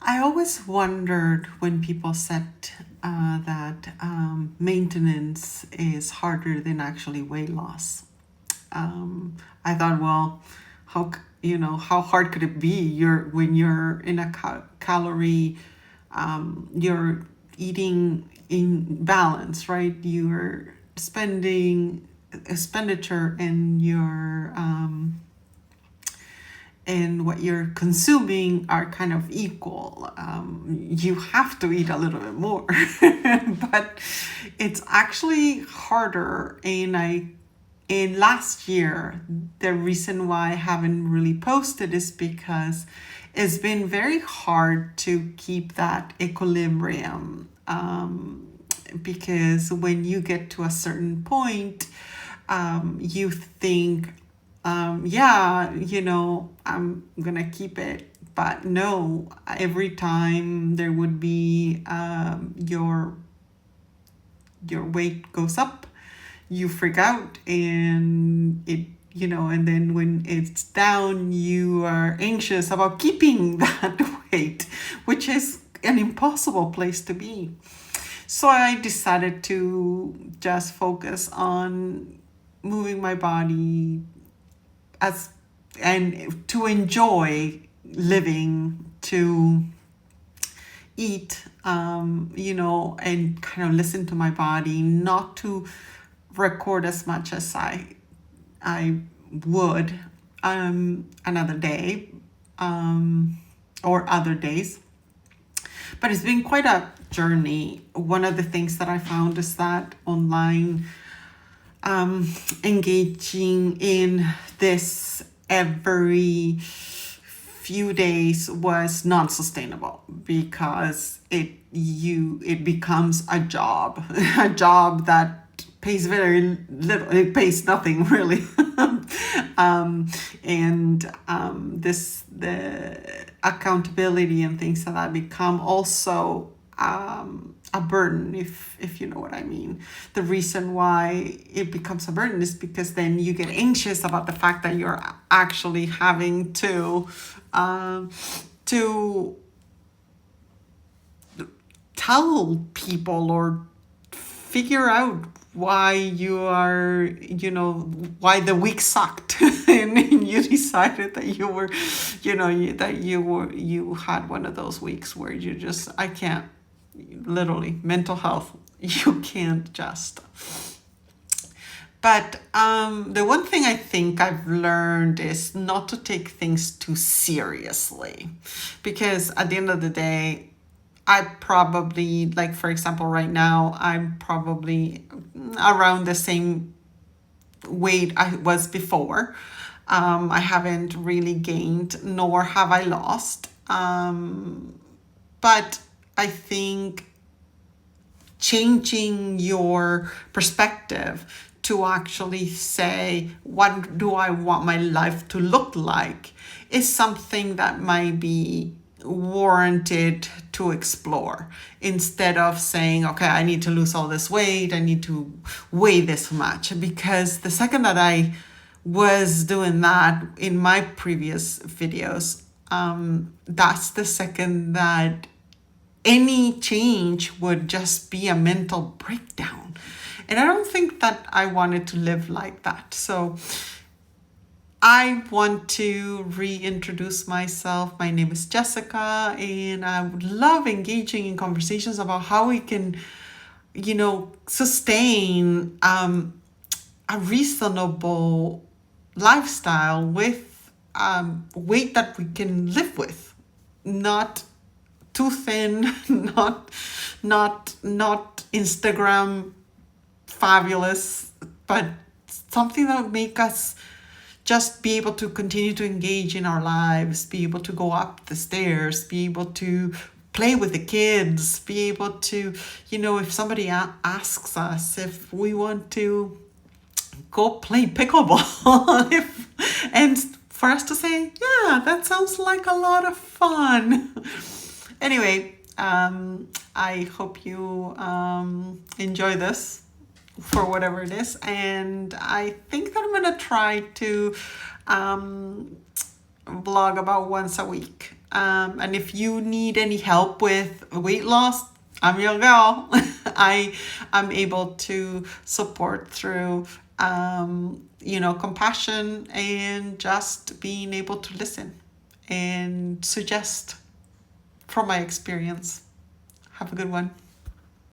I always wondered when people said that maintenance is harder than actually weight loss. I thought, well, how hard could it be? When you're in a calorie, you're eating in balance, right? You're spending expenditure and your and what you're consuming are kind of equal. You have to eat a little bit more, but it's actually harder. And last year, the reason why I haven't really posted is because it's been very hard to keep that equilibrium. Because when you get to a certain point, you think, yeah, I'm gonna keep it. But no, every time there would be your weight goes up, you freak out, and and then when it's down, you are anxious about keeping that weight, which is an impossible place to be. So I decided to just focus on moving my body as and to enjoy living, to eat, and kind of listen to my body, not to record as much as I would another day, or other days. But it's been quite a journey. One of the things that I found is that online, engaging in this every few days was non-sustainable, because it becomes a job, a job that pays very little. It pays nothing really. The accountability and things like that become also a burden, if you know what I mean. The reason why it becomes a burden is because then you get anxious about the fact that you're actually having to tell people or figure out why you are, why the week sucked, and you decided that you were, you had one of those weeks where you just, I can't, literally, mental health, you can't just. But the one thing I think I've learned is not to take things too seriously, because at the end of the day, I probably, like, for example, right now, I'm probably around the same weight I was before. I haven't really gained, nor have I lost. But I think changing your perspective to actually say, what do I want my life to look like, is something that might be warranted to explore, instead of saying, okay, I need to lose all this weight, I need to weigh this much. Because the second that I was doing that in my previous videos, that's the second that any change would just be a mental breakdown. And I don't think that I wanted to live like that. So I want to reintroduce myself. My name is Jessica, and I would love engaging in conversations about how we can, sustain a reasonable lifestyle with weight that we can live with, not too thin, not Instagram fabulous, but something that would make us just be able to continue to engage in our lives, be able to go up the stairs, be able to play with the kids, be able to, if somebody asks us if we want to go play pickleball, and for us to say, yeah, that sounds like a lot of fun. Anyway, I hope you enjoy this, for whatever it is. And I think that I'm going to try to vlog about once a week. And if you need any help with weight loss, I'm your girl. I'm able to support through, compassion and just being able to listen and suggest from my experience. Have a good one.